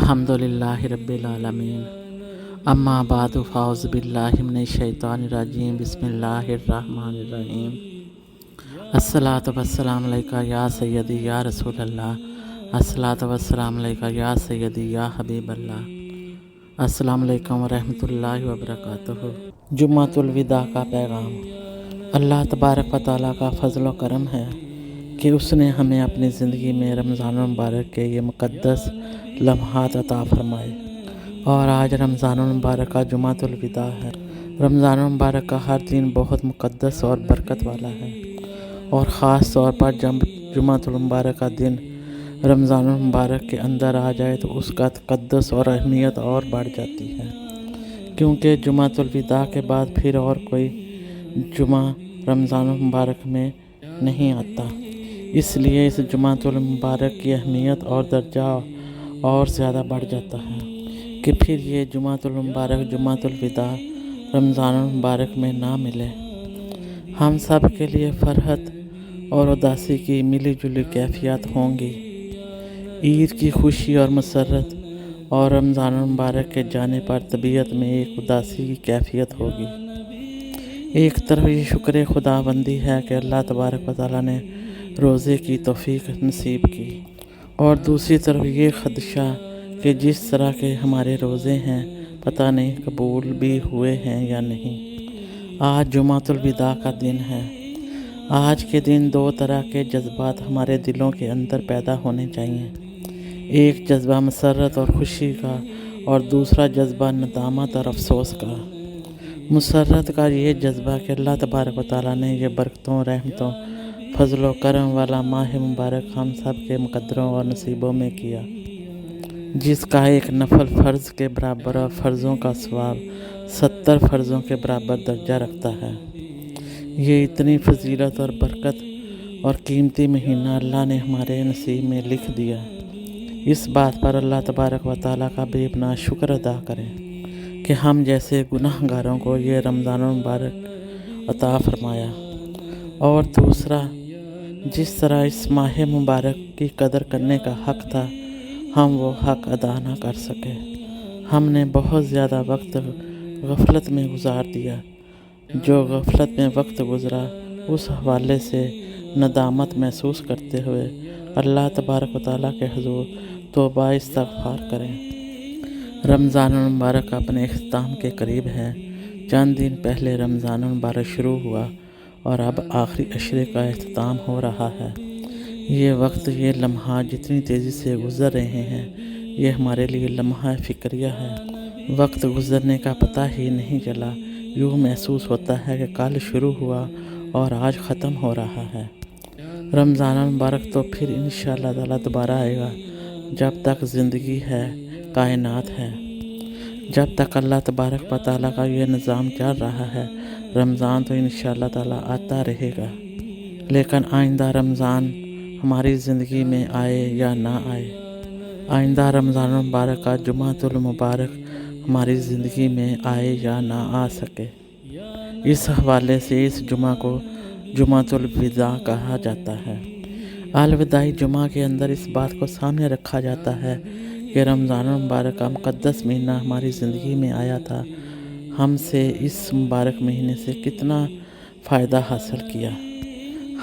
الحمدللہ رب العالمین اما بعد فاعوذ باللہ من الشیطان الرجیم بسم اللہ الرحمن الرحیم الصلاۃ والسلام علیکہ یا سیدی یا رسول اللہ، الصلاۃ والسلام علیکہ یا سیدی یا حبیب اللہ۔ السلام علیکم ورحمۃ اللہ وبرکاتہ۔ جمعۃ الوداع کا پیغام۔ اللہ تبارک و تعالیٰ کا فضل و کرم ہے کہ اس نے ہمیں اپنی زندگی میں رمضان المبارک کے یہ مقدس لمحات عطا فرمائے، اور آج رمضان المبارک کا جمعۃ الوداع ہے۔ رمضان المبارک کا ہر دن بہت مقدس اور برکت والا ہے، اور خاص طور پر جب جمعۃ المبارک کا دن رمضان المبارک کے اندر آ جائے تو اس کا تقدس اور اہمیت اور بڑھ جاتی ہے، کیونکہ جمعۃ الوداع کے بعد پھر اور کوئی جمعہ رمضان المبارک میں نہیں آتا۔ اس لیے اس جمعۃ المبارک کی اہمیت اور درجہ اور زیادہ بڑھ جاتا ہے کہ پھر یہ جمعۃ المبارک جمعۃ الوداع رمضان المبارک میں نہ ملے۔ ہم سب کے لیے فرحت اور اداسی کی ملی جلی کیفیت ہوں گی، عید کی خوشی اور مسرت، اور رمضان المبارک کے جانے پر طبیعت میں ایک اداسی کی کیفیت ہوگی۔ ایک طرف یہ شکر خدا بندی ہے کہ اللہ تبارک و تعالیٰ نے روزے کی توفیق نصیب کی، اور دوسری طرف یہ خدشہ کہ جس طرح کے ہمارے روزے ہیں پتہ نہیں قبول بھی ہوئے ہیں یا نہیں۔ آج جمعۃ الوداع کا دن ہے۔ آج کے دن دو طرح کے جذبات ہمارے دلوں کے اندر پیدا ہونے چاہیے، ایک جذبہ مسرت اور خوشی کا، اور دوسرا جذبہ ندامت اور افسوس کا۔ مسرت کا یہ جذبہ کہ اللہ تبارک و تعالیٰ نے یہ برکتوں، رحمتوں، فضل و کرم والا ماہ مبارک ہم سب کے مقدروں اور نصیبوں میں کیا، جس کا ایک نفل فرض کے برابر اور فرضوں کا ثواب 70 فرضوں کے برابر درجہ رکھتا ہے۔ یہ اتنی فضیلت اور برکت اور قیمتی مہینہ اللہ نے ہمارے نصیب میں لکھ دیا۔ اس بات پر اللہ تبارک و تعالیٰ کا بے پناہ شکر ادا کریں کہ ہم جیسے گناہ گاروں کو یہ رمضان المبارک عطا فرمایا، اور دوسرا جس طرح اس ماہ مبارک کی قدر کرنے کا حق تھا ہم وہ حق ادا نہ کر سکے۔ ہم نے بہت زیادہ وقت غفلت میں گزار دیا۔ جو غفلت میں وقت گزرا اس حوالے سے ندامت محسوس کرتے ہوئے اللہ تبارک و تعالیٰ کے حضور توبہ استغفار کریں۔ رمضان المبارک اپنے اختتام کے قریب ہے۔ چند دن پہلے رمضان المبارک شروع ہوا اور اب آخری عشرے کا اختتام ہو رہا ہے۔ یہ وقت، یہ لمحات جتنی تیزی سے گزر رہے ہیں، یہ ہمارے لیے لمحہ فکریہ ہے۔ وقت گزرنے کا پتہ ہی نہیں چلا، یوں محسوس ہوتا ہے کہ کل شروع ہوا اور آج ختم ہو رہا ہے۔ رمضان المبارک تو پھر انشاءاللہ تعالیٰ دوبارہ آئے گا۔ جب تک زندگی ہے، کائنات ہے، جب تک اللہ تبارک و تعالیٰ کا یہ نظام چل رہا ہے، رمضان تو انشاءاللہ تعالیٰ آتا رہے گا۔ لیکن آئندہ رمضان ہماری زندگی میں آئے یا نہ آئے، آئندہ رمضان المبارک کا جمعۃ المبارک ہماری زندگی میں آئے یا نہ آ سکے، اس حوالے سے اس جمعہ کو جمعۃ الوداع کہا جاتا ہے۔ الوداعی جمعہ کے اندر اس بات کو سامنے رکھا جاتا ہے کہ رمضان المبارک کا مقدس مہینہ ہماری زندگی میں آیا تھا، ہم سے اس مبارک مہینے سے کتنا فائدہ حاصل کیا،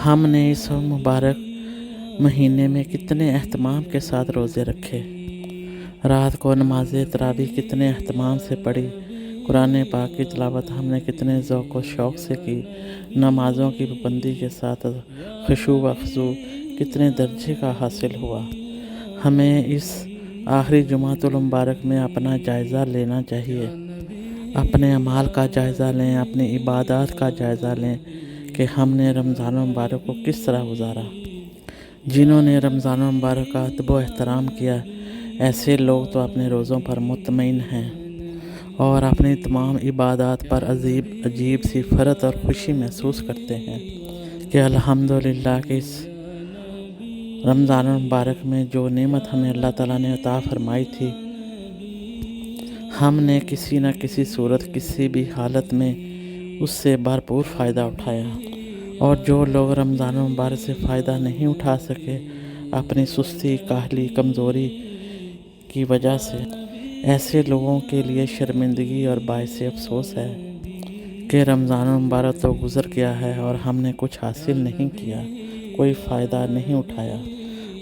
ہم نے اس مبارک مہینے میں کتنے اہتمام کے ساتھ روزے رکھے، رات کو نماز تراویح کتنے اہتمام سے پڑھی، قرآن پاک کی تلاوت ہم نے کتنے ذوق و شوق سے کی، نمازوں کی پابندی کے ساتھ خشوع و خضوع کتنے درجے کا حاصل ہوا۔ ہمیں اس آخری جمعۃ المبارک میں اپنا جائزہ لینا چاہیے، اپنے اعمال کا جائزہ لیں، اپنی عبادات کا جائزہ لیں کہ ہم نے رمضان المبارک کو کس طرح گزارا۔ جنہوں نے رمضان المبارک کا ادب و احترام کیا، ایسے لوگ تو اپنے روزوں پر مطمئن ہیں اور اپنی تمام عبادات پر عجیب سی فرحت اور خوشی محسوس کرتے ہیں کہ الحمدللہ کہ اس رمضان المبارک میں جو نعمت ہمیں اللہ تعالیٰ نے عطا فرمائی تھی، ہم نے کسی نہ کسی صورت، کسی بھی حالت میں اس سے بھرپور فائدہ اٹھایا، اور جو لوگ رمضان المبارک سے فائدہ نہیں اٹھا سکے، اپنی سستی، کاہلی، کمزوری کی وجہ سے ایسے لوگوں کے لیے شرمندگی اور باعث افسوس ہے کہ رمضان المبارک تو گزر گیا ہے اور ہم نے کچھ حاصل نہیں کیا، کوئی فائدہ نہیں اٹھایا۔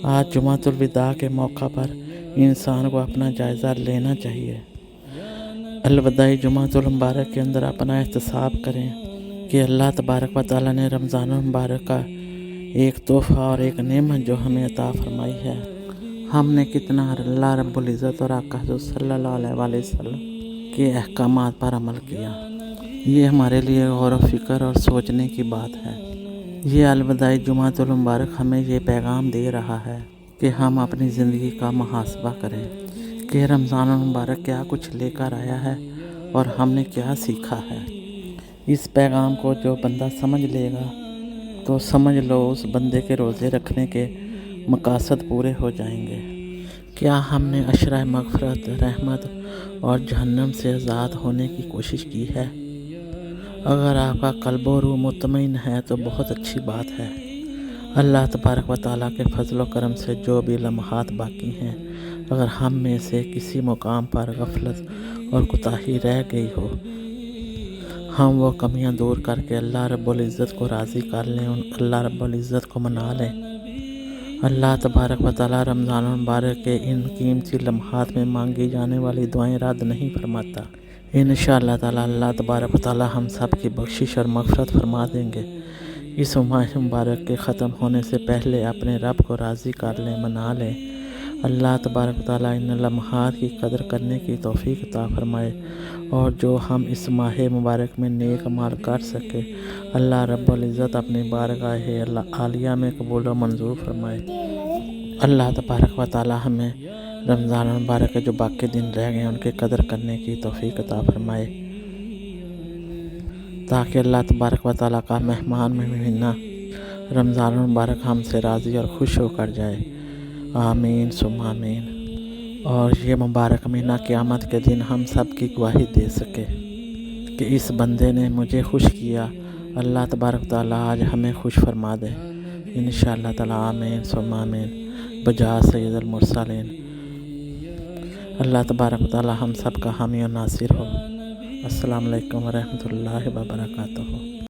آج جمعۃ الوداع کے موقع پر انسان کو اپنا جائزہ لینا چاہیے۔ الوداعی جمعۃ المبارک کے اندر اپنا احتساب کریں کہ اللہ تبارک و تعالیٰ نے رمضان المبارک کا ایک تحفہ اور ایک نعمت جو ہمیں عطا فرمائی ہے، ہم نے کتنا اللہ رب العزت اور آقا حضور صلی اللہ علیہ وآلہ وسلم کے احکامات پر عمل کیا۔ یہ ہمارے لیے غور و فکر اور سوچنے کی بات ہے۔ یہ الوداعی جمعۃ المبارک ہمیں یہ پیغام دے رہا ہے کہ ہم اپنی زندگی کا محاسبہ کریں کہ رمضان المبارک کیا کچھ لے کر آیا ہے اور ہم نے کیا سیکھا ہے۔ اس پیغام کو جو بندہ سمجھ لے گا تو سمجھ لو اس بندے کے روزے رکھنے کے مقاصد پورے ہو جائیں گے۔ کیا ہم نے عشرہ مغفرت، رحمت اور جہنم سے آزاد ہونے کی کوشش کی ہے؟ اگر آپ کا قلب و روح مطمئن ہے تو بہت اچھی بات ہے۔ اللہ تبارک و تعالیٰ کے فضل و کرم سے جو بھی لمحات باقی ہیں، اگر ہم میں سے کسی مقام پر غفلت اور کوتاہی رہ گئی ہو، ہم وہ کمیاں دور کر کے اللہ رب العزت کو راضی کر لیں، اللہ رب العزت کو منا لیں۔ اللہ تبارک و تعالیٰ رمضان المبارک کے ان قیمتی لمحات میں مانگی جانے والی دعائیں رد نہیں فرماتا۔ انشاءاللہ تعالیٰ اللہ تبارک و تعالیٰ ہم سب کی بخشش اور مغفرت فرما دیں گے۔ اس ماہ مبارک کے ختم ہونے سے پہلے اپنے رب کو راضی کر لیں، منا لیں۔ اللہ تبارک و تعالیٰ ان لمحات کی قدر کرنے کی توفیق عطا فرمائے، اور جو ہم اس ماہ مبارک میں نیک اعمال کر سکے، اللہ رب العزت اپنی بارگاہ عالیہ میں قبول و منظور فرمائے۔ اللہ تبارک و تعالیٰ ہمیں رمضان المبارک کے جو باقی دن رہ گئے ہیں ان کی قدر کرنے کی توفیق عطا فرمائے، تاکہ اللہ تبارک و تعالیٰ کا مہمان مہینہ رمضان المبارک ہم سے راضی اور خوش ہو کر جائے۔ آمین ثم آمین۔ اور یہ مبارک مہینہ قیامت کے دن ہم سب کی گواہی دے سکے کہ اس بندے نے مجھے خوش کیا۔ اللہ تبارک تعالیٰ آج ہمیں خوش فرما دے انشاءاللہ تعالیٰ۔ آمین ثم آمین بجاہ سید المرسلین۔ اللہ تبارک تعالیٰ ہم سب کا حامی و ناصر ہو۔ السلام علیکم ورحمۃ اللہ وبرکاتہ۔